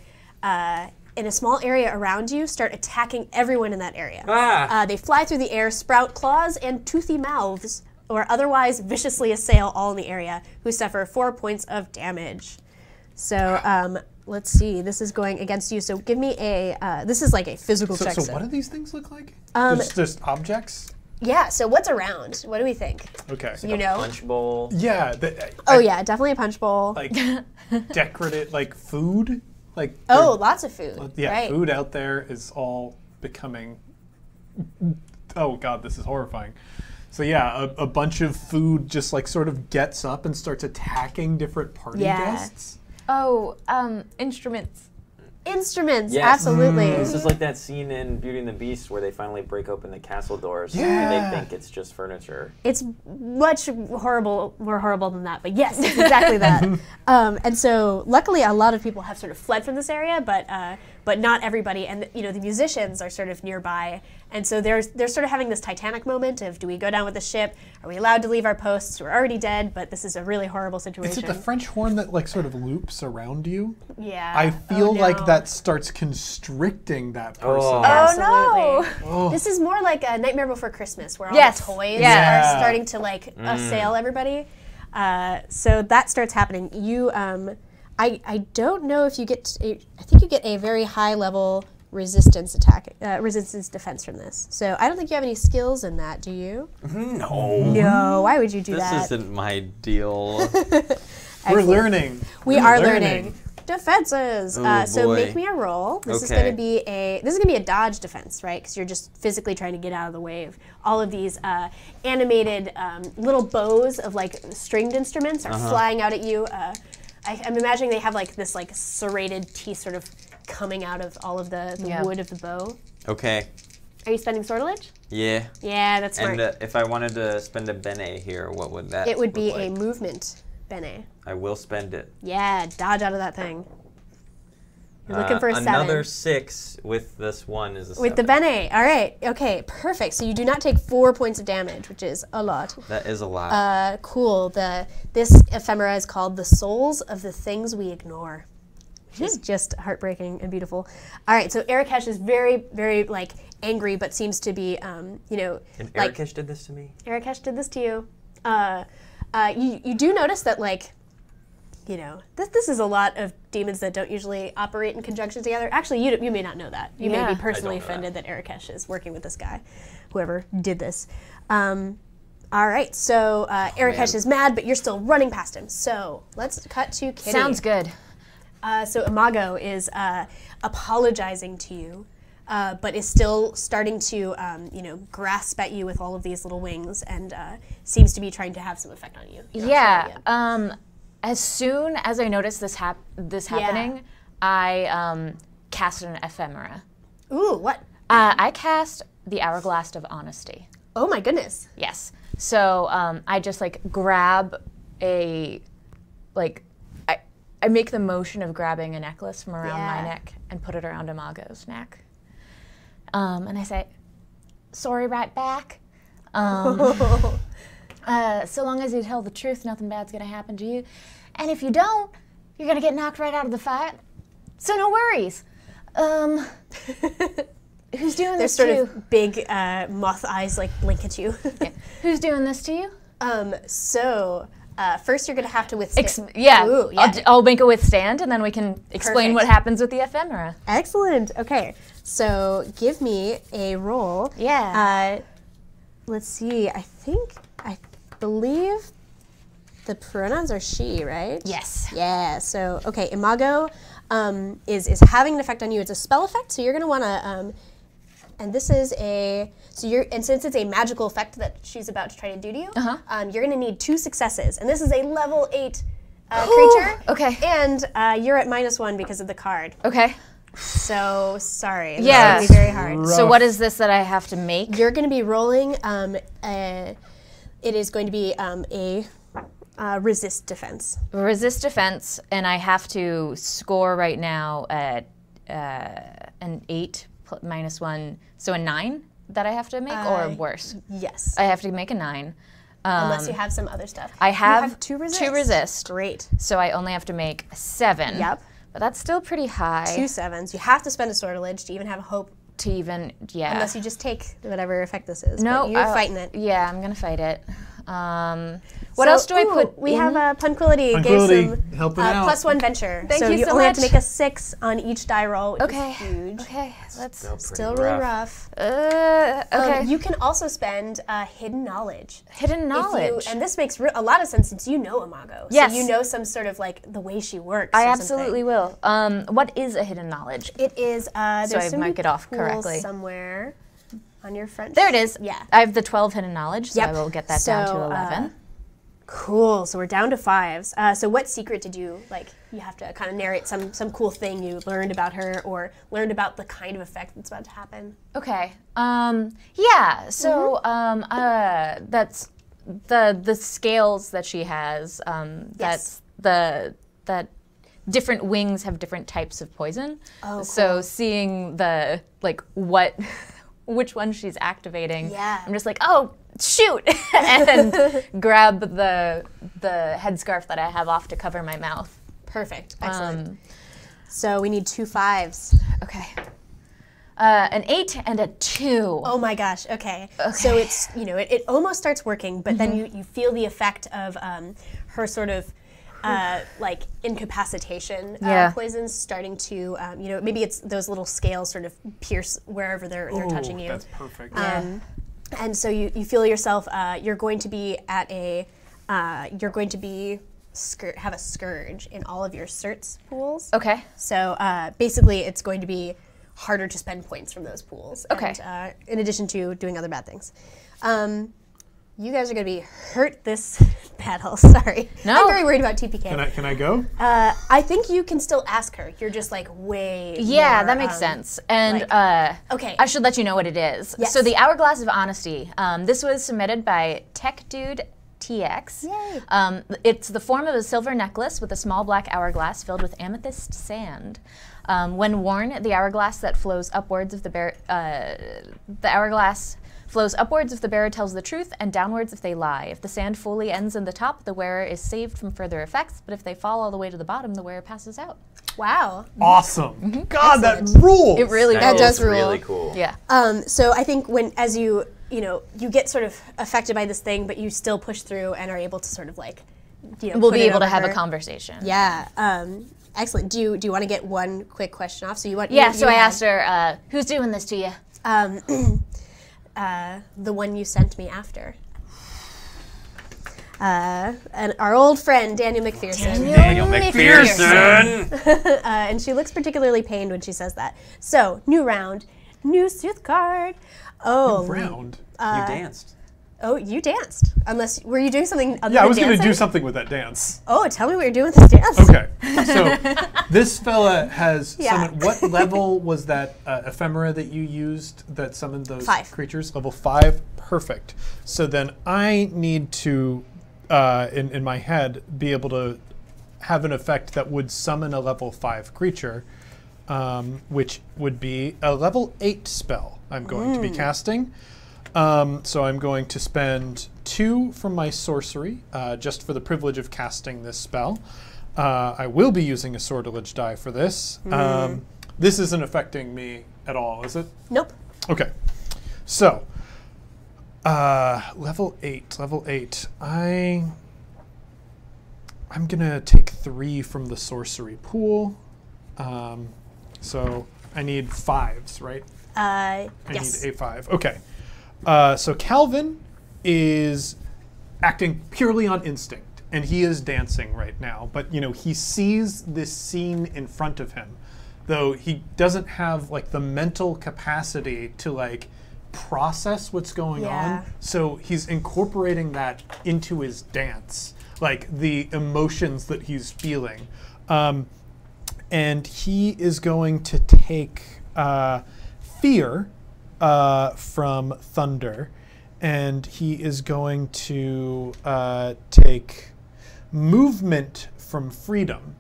small area around you start attacking everyone in that area. Ah! They fly through the air, sprout claws and toothy mouths, or otherwise viciously assail all in the area, who suffer 4 points of damage. So let's see, this is going against you. So give me this is like a physical check. So what do these things look like? Just objects? Yeah, so what's around? What do we think? Okay. You know? Punch bowl. Yeah. Oh yeah, definitely a punch bowl. Like decorative, like food? Like Oh, lots of food. yeah, right. food out there is all becoming. Oh God, this is horrifying. So yeah, a bunch of food just like sort of gets up and starts attacking different party Yeah. guests. Oh, instruments. Instruments, Yes. absolutely. This is like that scene in Beauty and the Beast where they finally break open the castle doors Yeah. and they think it's just furniture. It's much more horrible than that, but yes, it's exactly that. And so, luckily, a lot of people have sort of fled from this area, but not everybody. And the musicians are sort of nearby, and so they're sort of having this Titanic moment of, do we go down with the ship? Are we allowed to leave our posts? We're already dead, but this is a really horrible situation. Is it the French horn that like sort of loops around you? Yeah. I feel Oh, like no. that starts constricting that person. Oh. Absolutely. Oh. This is more like a Nightmare Before Christmas, where all Yes. the toys Yeah. are starting to like assail everybody. So that starts happening. You, I don't know if you get. I think you get a very high level resistance defense from this. So I don't think you have any skills in that. Do you? No. No. Why would you do This that? isn't my deal. We're learning. We We're are learning. Defenses. Oh, So boy. make me a roll. This is Okay. going to be a dodge defense, right? Because you're just physically trying to get out of the way of all of these animated little bows of like stringed instruments are flying out at you. I'm imagining they have like this like serrated teeth sort of coming out of all of the Yeah. wood of the bow. Okay. Are you spending sortilege? Yeah. Yeah, that's smart. And if I wanted to spend a bene here, what would that It would be look a like? movement bene. I will spend it. Yeah, dodge out of that thing. You're looking for a 7. Another 6 with this one is a With the 7. bene. All right. Okay. Perfect. So you do not take 4 points of damage, which is a lot. That is a lot. Cool. This ephemera is called The Souls of the Things We Ignore, which is just heartbreaking and beautiful. All right. So Arakesh is very, very like angry, but seems to be, and like Arakesh did this to me? Arakesh did this to you. You do notice that like. This is a lot of demons that don't usually operate in conjunction together. Actually, you may not know that. You may Yeah. be personally I don't know offended that Arakesh is working with this guy, whoever did this. All right, so Arakesh man. is mad, but you're still running past him. So let's cut to Kitty. Sounds good. So Imago is apologizing to you but is still starting to, grasp at you with all of these little wings, and seems to be trying to have some effect on you. You're not sure yet. As soon as I noticed this happening, I cast an ephemera. Ooh, what? I cast the Hourglass of Honesty. Oh my goodness. Yes. So I just grab a, I make the motion of grabbing a necklace from around my neck and put it around Imago's neck. And I say, sorry, right back. So long as you tell the truth, nothing bad's gonna happen to you. And if you don't, you're gonna get knocked right out of the fight. So no worries. Who's doing this to you? There's sort of big moth eyes blink at you. Yeah. Who's doing this to you? First you're gonna have to withstand. Ooh, yeah. I'll make a withstand, and then we can explain what happens with the ephemera. Excellent. Okay, so give me a roll. Yeah. Let's see. I believe the pronouns are she, right? Yes. Yeah. So okay, Imago is having an effect on you. It's a spell effect, so you're gonna want to. And this is and since it's a magical effect that she's about to try to do to you, you're gonna need 2 successes. And this is a level 8 creature. Okay. And you're at -1 because of the card. Okay. So sorry. Yeah. This is gonna be very hard. So what is this that I have to make? You're gonna be rolling. It is going to be a resist defense. Resist defense, and I have to score right now at an 8 -1, so a 9 that I have to make, or worse? Yes. I have to make a 9. Unless you have some other stuff. I have, you have 2 resist. 2 resist. Great. So I only have to make 7. Yep. But that's still pretty high. 2 7s. You have to spend a sortilege to even have a hope. To even, yeah. Unless you just take whatever effect this is. No, but you're fighting it. Yeah, I'm gonna fight it. What else do I put? We have Punquility. Punquility, Gave some helping out. +1 venture. Thank so you you so only have to much. make a 6 on each die roll, which Okay. is huge. Okay, let's. Still really rough. Okay. You can also spend hidden knowledge. Hidden knowledge. And this makes a lot of sense since you know Imago. Yes. So you know some sort of the way she works. I or absolutely will. What is a hidden knowledge? It is. There's I some mark it off pool correctly. somewhere on your front. There it is. Yeah. I have the 12 hidden knowledge, so Yep. I will get that down to So, 11. Cool. So we're down to 5s. So what secret did you You have to kind of narrate some cool thing you learned about her, or learned about the kind of effect that's about to happen. Okay. Yeah. So that's the scales that she has. That's that different wings have different types of poison. Oh, cool. So seeing the which one she's activating, I'm just oh shoot, and grab the headscarf that I have off to cover my mouth. Perfect. Excellent. So we need 2 5s. Okay. An 8 and a 2. Oh my gosh. Okay. So it's it almost starts working, but then you feel the effect of her sort of incapacitation poisons starting to maybe it's those little scales sort of pierce wherever they're touching you. That's perfect. And so you feel yourself. You're going to be at a. You're going to be have a scourge in all of your certs pools. Okay. So basically, it's going to be harder to spend points from those pools. Okay. And, in addition to doing other bad things. You guys are going to be hurt this battle. Sorry. No. I'm very worried about TPK. Can I go? I think you can still ask her. You're just way. Yeah, more, that makes sense. And okay. I should let you know what it is. Yes. So the Hourglass of Honesty. This was submitted by Tech Dude TX. Yay. It's the form of a silver necklace with a small black hourglass filled with amethyst sand. When worn, the hourglass that flows upwards of the hourglass flows upwards if the bearer tells the truth, and downwards if they lie. If the sand fully ends in the top, the wearer is saved from further effects, but if they fall all the way to the bottom, the wearer passes out. Wow. Awesome. God, that rules. It really That does rule. really cool. Yeah. So I think as you get sort of affected by this thing, but you still push through and are able to sort of We'll put be it able to over have a her. conversation. Yeah. Excellent. Do you want to get one quick question off? So you want? Yeah. You So I had, asked her, "Who's doing this to you?" The one you sent me after. And our old friend Daniel McPherson. Daniel McPherson. And she looks particularly pained when she says that. So, new round. New Sith card. Oh. Round. You danced. Oh, you danced. Unless, were you doing something other Yeah, I than was going to dancing? do something with that dance. Oh, tell me what you're doing with this dance. Okay, so this fella has Yeah. summoned. What level was that ephemera that you used that summoned those 5. creatures? Level 5. Perfect. So then I need to, in my head, be able to have an effect that would summon a level 5 creature, which would be a level 8 spell I'm going to be casting. So I'm going to spend 2 from my sorcery, just for the privilege of casting this spell. I will be using a sortilege die for this. This isn't affecting me at all, is it? Nope. Okay. So, level 8. I'm gonna take 3 from the sorcery pool. So I need 5s, right? I Yes. need a 5. Okay. So Calvin is acting purely on instinct, and he is dancing right now. But he sees this scene in front of him, though he doesn't have like the mental capacity to like process what's going Yeah. on. So he's incorporating that into his dance, like the emotions that he's feeling, and he is going to take fear from Thunder, and he is going to take movement from Freedom,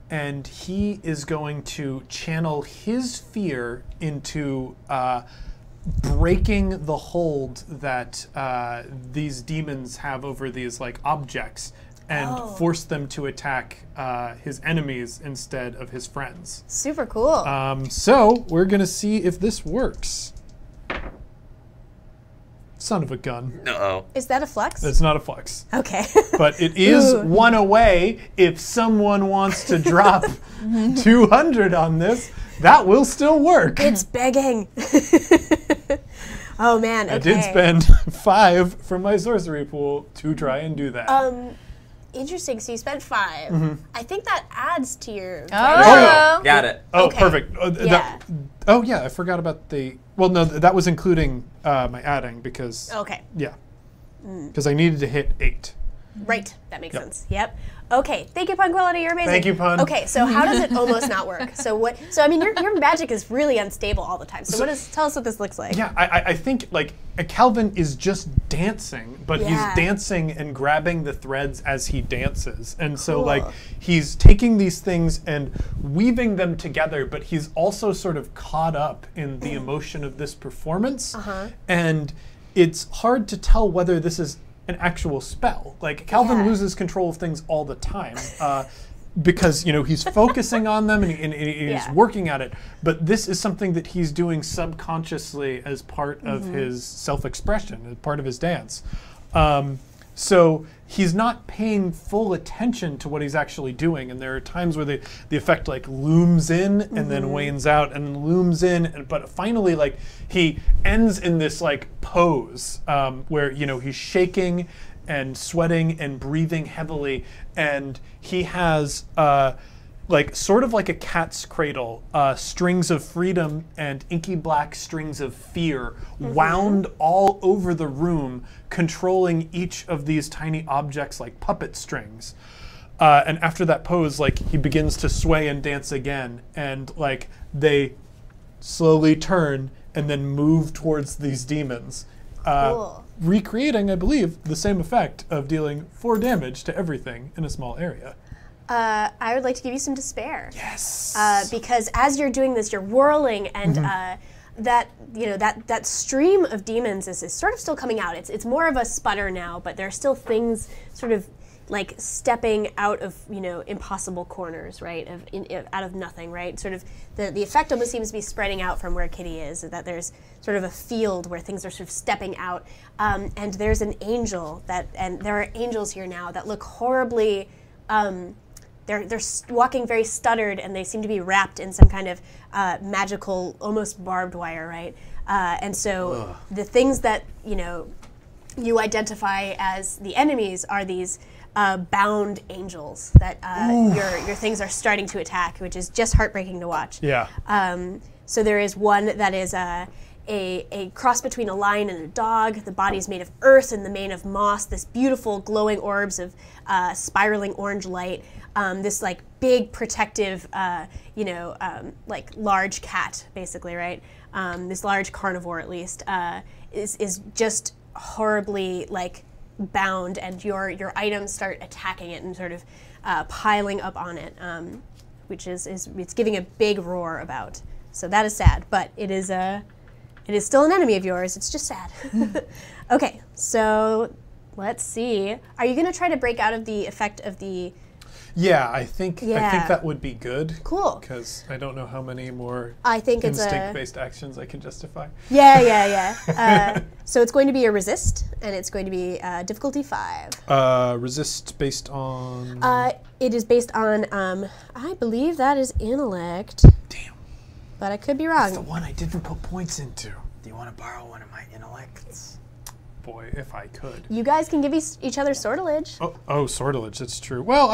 and he is going to channel his fear into breaking the hold that these demons have over these like objects, and force them to attack his enemies instead of his friends. Super cool. So we're gonna see if this works. Son of a gun. Uh-oh. Is that a flex? It's not a flex, Okay. but it is Ooh. 1 away. If someone wants to drop 200 on this, that will still work. It's begging. Oh man. Okay. I did spend 5 from my sorcery pool to try and do that. Interesting. So you spent 5. I think that adds to your. Oh. Got it. Oh, okay. perfect. Yeah. Oh, yeah, I forgot about the... Well, no, that was including my adding because... Okay. Yeah. Because I needed to hit 8. Right. That makes Yep. sense. Yep. Okay. Thank you, Pun Quality. You're amazing. Thank you, Pun. Okay. So how does it almost not work? So what? So I mean, your magic is really unstable all the time. So what is? Tell us what this looks like. Yeah, I think, like, Calvin is just dancing, but Yeah. he's dancing and grabbing the threads as he dances. And so, Cool. like, he's taking these things and weaving them together, but he's also sort of caught up in the emotion of this performance. And it's hard to tell whether this is an actual spell. Like, Calvin Yeah. loses control of things all the time. Because he's focusing on them and he's Yeah. working at it, but this is something that he's doing subconsciously as part of his self-expression, as part of his dance. So he's not paying full attention to what he's actually doing, and there are times where the effect like looms in and then wanes out and looms in, but finally like he ends in this like pose where he's shaking and sweating and breathing heavily, and he has like sort of like a cat's cradle, strings of freedom and inky black strings of fear wound all over the room, controlling each of these tiny objects like puppet strings. And after that pose, like he begins to sway and dance again, and like they slowly turn and then move towards these demons. Cool. Recreating, I believe, the same effect of dealing 4 damage to everything in a small area. I would like to give you some despair. Yes. Because as you're doing this, you're whirling, and that stream of demons is sort of still coming out. It's more of a sputter now, but there are still things sort of like stepping out of impossible corners, right? Out of nothing, right? Sort of the effect almost seems to be spreading out from where Kitty is. That there's sort of a field where things are sort of stepping out, and there's an angel and there are angels here now that look horribly. They're walking very stuttered, and they seem to be wrapped in some kind of magical, almost barbed wire, right? And so the things that you identify as the enemies are these bound angels that your things are starting to attack, which is just heartbreaking to watch. Yeah. So there is one that is a cross between a lion and a dog. The body is made of earth and the mane of moss. This beautiful glowing orbs of spiraling orange light. This like big protective, like large cat, basically, right? This large carnivore, at least, is just horribly like bound, and your items start attacking it and sort of piling up on it, which is it's giving a big roar about. So that is sad, but it is still an enemy of yours. It's just sad. Okay, so let's see. Are you going to try to break out of the effect of the? Yeah, I think that would be good. Cool. Because I don't know how many more I think it's instinct-based actions I can justify. Yeah. So it's going to be a resist, and it's going to be difficulty 5. Resist based on. It is based on, I believe that is intellect. Damn. But I could be wrong. That's the one I didn't put points into. Do you want to borrow one of my intellects? Boy, if I could. You guys can give each other sortilege. Oh, sortilege. That's true. Well,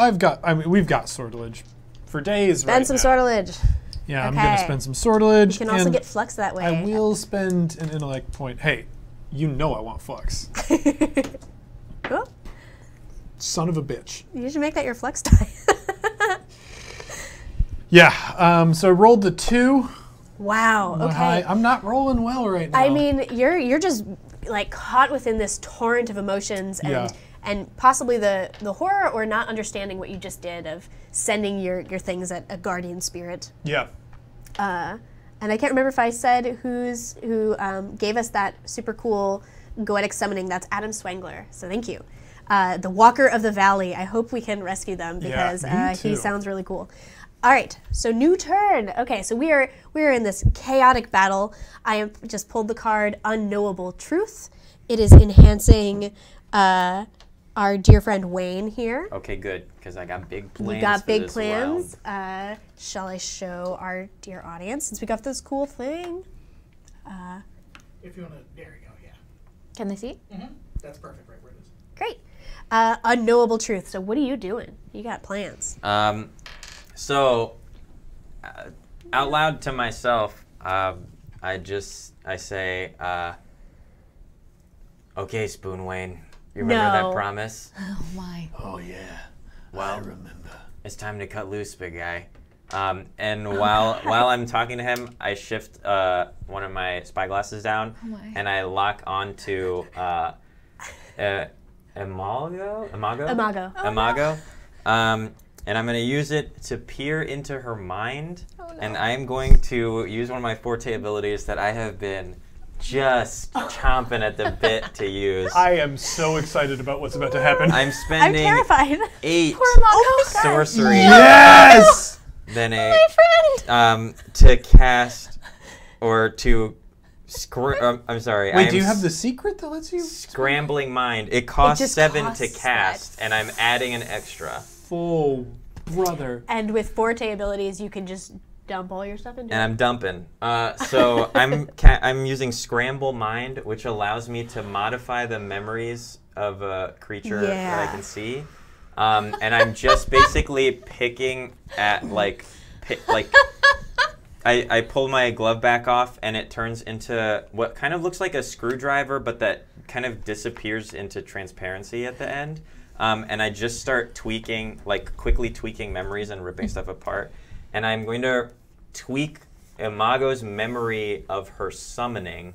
we've got sortilege for days. Spend some sortilege. Yeah, Okay. I'm gonna spend some sortilege. You can also and get flux that way. I will spend an intellect point. Hey, you know I want flux. Cool. Son of a bitch. You should make that your flux die. Yeah. So I rolled the 2. Wow. Okay. I'm not rolling well right now. I mean, you're just like caught within this torrent of emotions and Yeah. and possibly the horror or not understanding what you just did of sending your things at a guardian spirit. Yeah. And I can't remember if I said who gave us that super cool goetic summoning. That's Adam Swangler. So thank you. The Walker of the Valley. I hope we can rescue them because me he too. sounds really cool. All right, so new turn. Okay, so we are in this chaotic battle. I have just pulled the card Unknowable Truth. It is enhancing our dear friend Wayne here. Okay, good, because I got big plans. We got for big this plans. round. Shall I show our dear audience since we got this cool thing? If you want to, there you go, yeah. Can they see? That's perfect right where it is. Great. Unknowable Truth. So what are you doing? You got plans. So, out loud to myself, I say, okay, Spoon Wayne, you remember No. that promise? Oh my. Oh yeah. Well, I remember. it's time to cut loose, big guy. And while I'm talking to him, I shift one of my spyglasses down, Oh my. and I lock onto Imago. Imago. And I'm going to use it to peer into her mind. Oh, no. And I'm going to use one of my forte abilities that I have been just chomping at the bit to use. I am so excited about what's about to happen. I'm I'm spending terrified. 8 Poor Imago. sorcery. Yes! Then My friend. to cast or to I'm sorry. Wait, I'm do you have the secret that lets you? scrambling mind? It costs just 7 to costs cast, that. and I'm adding an extra. Oh, brother. And with forte abilities, you can just dump all your stuff into And it. I'm dumping. So I'm using Scramble Mind, which allows me to modify the memories of a creature that I Yeah. can see. And I'm just basically picking at I pull my glove back off, and it turns into what kind of looks like a screwdriver, but that kind of disappears into transparency at the end. And I just start quickly tweaking memories and ripping stuff apart. And I'm going to tweak Imago's memory of her summoning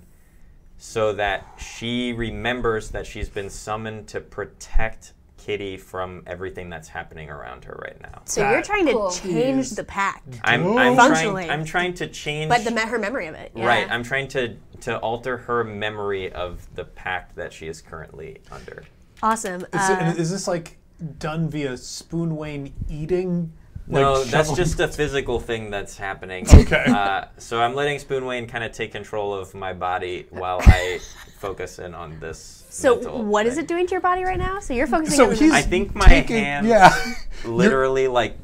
so that she remembers that she's been summoned to protect Kitty from everything that's happening around her right now. So you're trying to Cool. change is the pact, I'm Functionally. trying to change. but her memory of it. Yeah. Right, I'm trying to alter her memory of the pact that she is currently under. Awesome. Is this like done via Spoon Wayne eating? No, Like that's shoveling- just a physical thing that's happening. Okay. So I'm letting Spoon Wayne kind of take control of my body while I focus in on this. So mental what is thing. it doing to your body right now? So you're focusing So on the he's I think my taking, hands yeah. literally like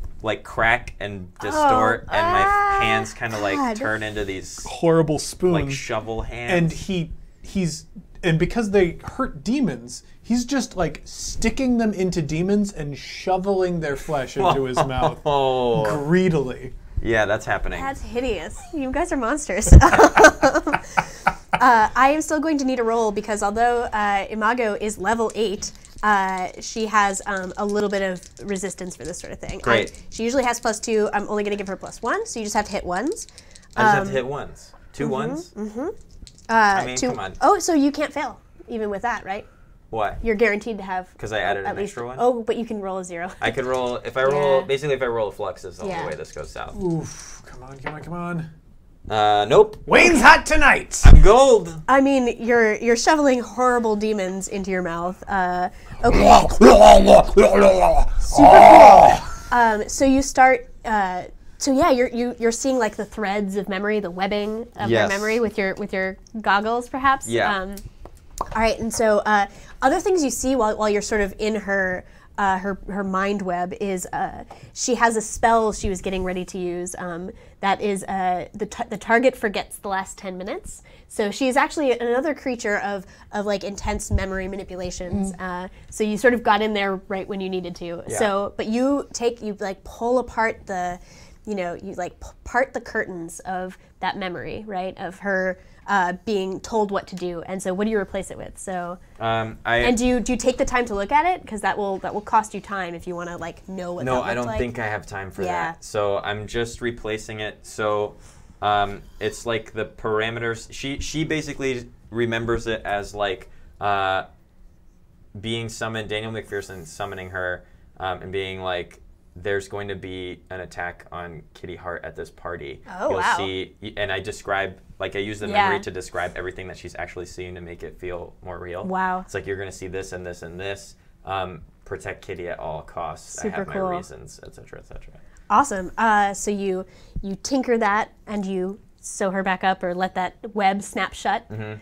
crack and distort, and my hands kind of like God. turn into these horrible spoon. like shovel hands. And he's because they hurt demons, he's just like sticking them into demons and shoveling their flesh into his mouth Oh. greedily. Yeah, that's happening. That's hideous. You guys are monsters. I am still going to need a roll because although Imago is level 8, she has a little bit of resistance for this sort of thing. Great. She usually has +2. I'm only going to give her +1, so you just have to hit ones. I just have to hit ones. 2 ones? I mean, come on. Oh, so you can't fail even with that, right? What? You're guaranteed to have. Because I added at an least, extra one? Oh, but you can roll a 0. I could roll, if I roll, Yeah. basically if I roll a flux is the Yeah. only way this goes south. Oof. Come on, come on, come on. Nope. Wayne's hot tonight. I'm gold. I mean, you're shoveling horrible demons into your mouth. Okay. So you start. So yeah, you're seeing like the threads of memory, the webbing of their Yes. memory with your goggles, perhaps. Yeah. All right, and so other things you see while you're sort of in her mind web is she has a spell she was getting ready to use that is the target forgets the last 10 minutes. So she's actually another creature of like intense memory manipulations. So you sort of got in there right when you needed to. Yeah. So but you like pull apart the part the curtains of that memory, right, of her being told what to do. And so what do you replace it with? So and do you take the time to look at it, because that will cost you time if you want to like know what that No, looks I don't like. think I have time for Yeah. that. So I'm just replacing it. So it's like the parameters. She basically remembers it as like being summoned, Daniel McPherson summoning her and being like, there's going to be an attack on Kitty Hart at this party. Oh, You'll wow. see, and I describe, like I use the Yeah. memory to describe everything that she's actually seeing to make it feel more real. Wow. It's like, you're going to see this and this and this. Protect Kitty at all costs. I Super have cool. my reasons, etc., etc. Awesome. So you tinker that and you sew her back up or let that web snap shut. Mm-hmm.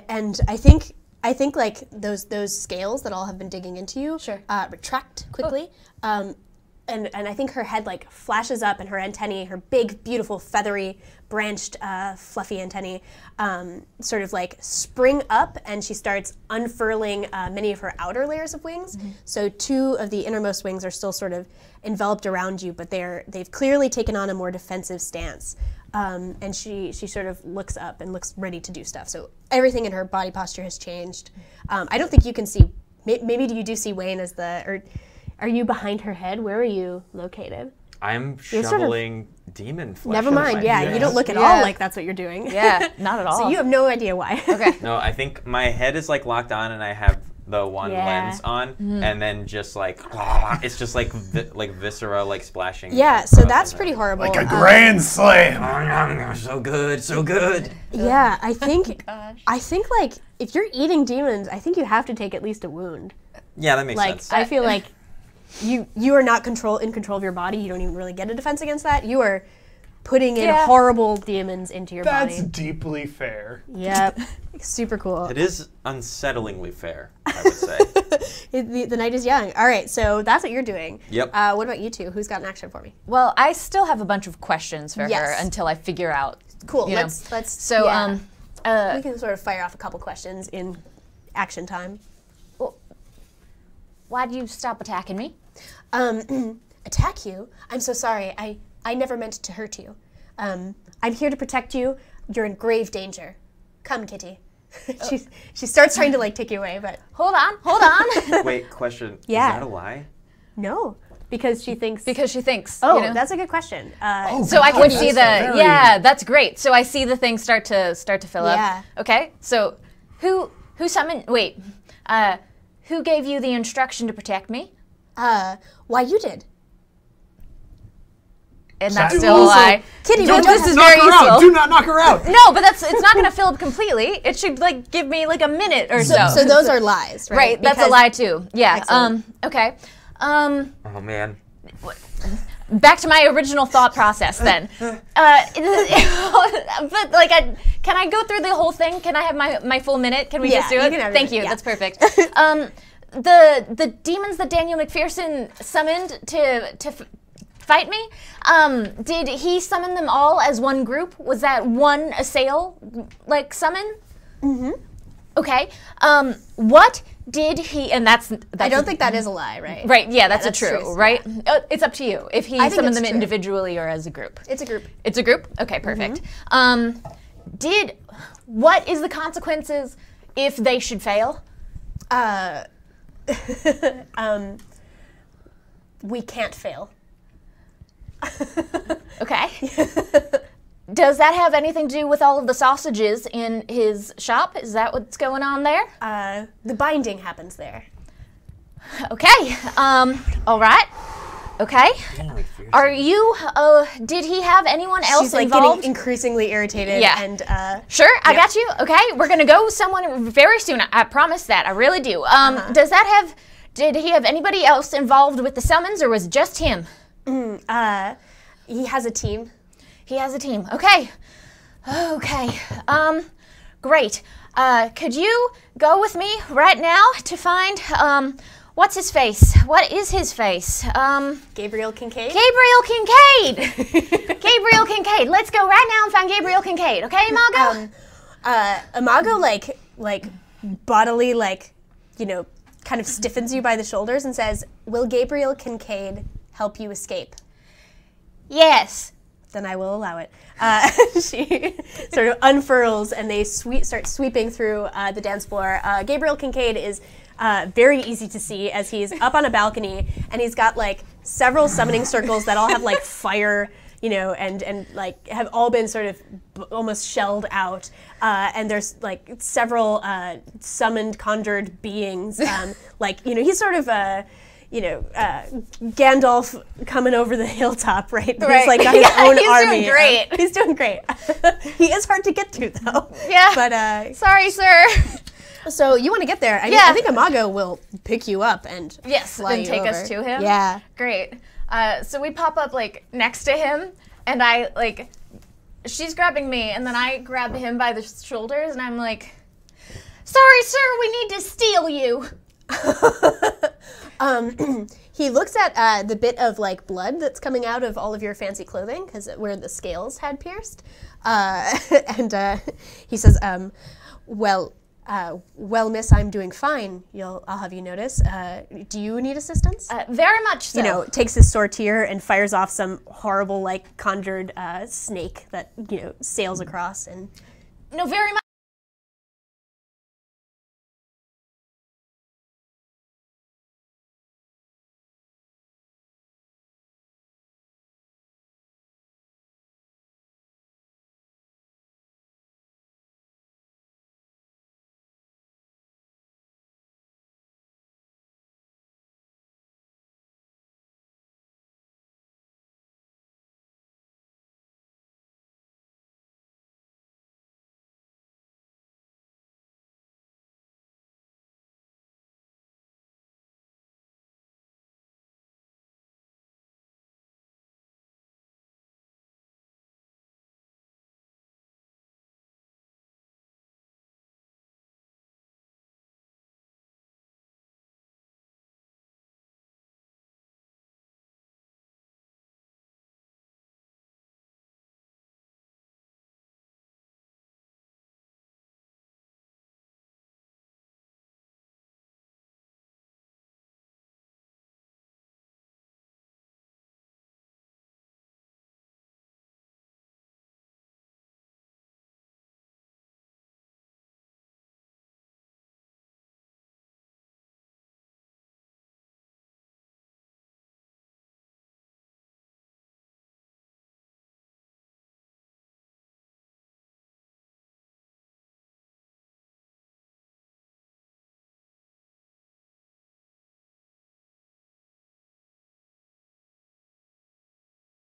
And I think like those scales that all have been digging into you Sure. retract quickly. And I think her head like flashes up, and her antennae, her big, beautiful, feathery, branched, fluffy antennae, sort of like spring up, and she starts unfurling many of her outer layers of wings. So 2 of the innermost wings are still sort of enveloped around you, but they've clearly taken on a more defensive stance. And she sort of looks up and looks ready to do stuff. So everything in her body posture has changed. I don't think you can see. Maybe you do see Wayne as or are you behind her head? Where are you located? I'm You're sort of- shoveling demon flesh. Never on mind. my Yeah, face. you don't look at Yeah. all like that's what you're doing. Yeah, not at all. So you have no idea why. Okay. No, I think my head is like locked on, and I have the one Yeah. lens on, and then just like it's just like like viscera like splashing. Yeah. So across that's my pretty head. horrible. Like a grand slam. So good, so good. Yeah, I think. Gosh. I think like if you're eating demons, I think you have to take at least a wound. Yeah, that makes Like sense. I feel like you are not in control of your body. You don't even really get a defense against that. You are putting in Yeah. horrible demons into your That's body. deeply fair. Yep. Super cool. It is unsettlingly fair, I would say. The night is young. All right, so that's what you're doing. Yep. What about you two? Who's got an action for me? Well, I still have a bunch of questions for her Yes. until I figure out. Cool. you know. Let's. So, yeah. We can sort of fire off a couple questions in action time. why'd you stop attacking me? Attack you? I'm so sorry. I never meant to hurt you. I'm here to protect you. You're in grave danger. Come, Kitty. She starts trying to like take you away, but Hold on. Wait, question. Yeah. Is that a lie? no, because she thinks. Because she thinks. Oh, you know? that's a good question. So I can see the very- that's great. So I see the thing start to fill Yeah. up. Okay. So who summoned? Wait, who gave you the instruction to protect me? Why you did? And that's That- still a Also, lie. Kitty, Dude, we don't this have- is Knock very her out. useful. Do not knock her out. No, but it's not going to fill up completely. It should like give me like a minute or so. So those are lies, right? right. That's a Because- lie too. Yeah. Excellent. Okay. Oh man. Back to my original thought process then. But like, can I go through the whole thing? Can I have my full minute? Can we Yeah, just do you it? can have your Thank minute, you. yeah. That's perfect. The demons that Daniel McPherson summoned to fight me, did he summon them all as one group? Was that one assail like summon? Mm-hmm. Okay. What Did he? And that's I don't think that is a lie, right? right. Yeah, that's that's a true, true, right? It's up to you if he I think summoned it's them true. individually or as a group. It's a group. It's a group? Okay, perfect. Mm-hmm. What is the consequences if they should fail? We can't fail. Okay. Does that have anything to do with all of the sausages in his shop? Is that what's going on there? The binding happens there. Okay. All right. Okay. Are you, did he have anyone else She's like involved? getting increasingly irritated. Yeah. And Sure, I got you. Okay, we're gonna go someone very soon. I promise that. I really do. Did he have anybody else involved with the summons, or was it just him? he has a team. He has a team. Okay. Okay. Great. Could you go with me right now to find what's his face? What is his face? Gabriel Kincaid. Gabriel Kincaid. Gabriel Kincaid. Let's go right now and find Gabriel Kincaid. Okay, Imago? Imago like bodily kind of stiffens you by the shoulders and says, "Will Gabriel Kincaid help you escape?" Yes. Then I will allow it. She sort of unfurls and they start sweeping through the dance floor. Gabriel Kincaid is very easy to see as he's up on a balcony and he's got like several summoning circles that all have like fire, and like have all been sort of almost shelled out. And there's like several summoned, conjured beings. He's sort of Gandalf coming over the hilltop, right? He's like got his own army. He's doing great. He's doing great. He is hard to get to though. Yeah. But sorry, sir. so you want to get there? I think Imago will pick you up and Yes, fly and you take over. us to him. Yeah. Great. So we pop up like next to him, and she's grabbing me, and then I grab him by the shoulders, and I'm like, "Sorry, sir, we need to steal you." He looks at the bit of like blood that's coming out of all of your fancy clothing because where the scales had pierced, and he says, "Well, miss, I'm doing fine. I'll have you notice. Do you need assistance?" Very much so. Takes his sortier and fires off some horrible like conjured snake that sails across and. No, very much.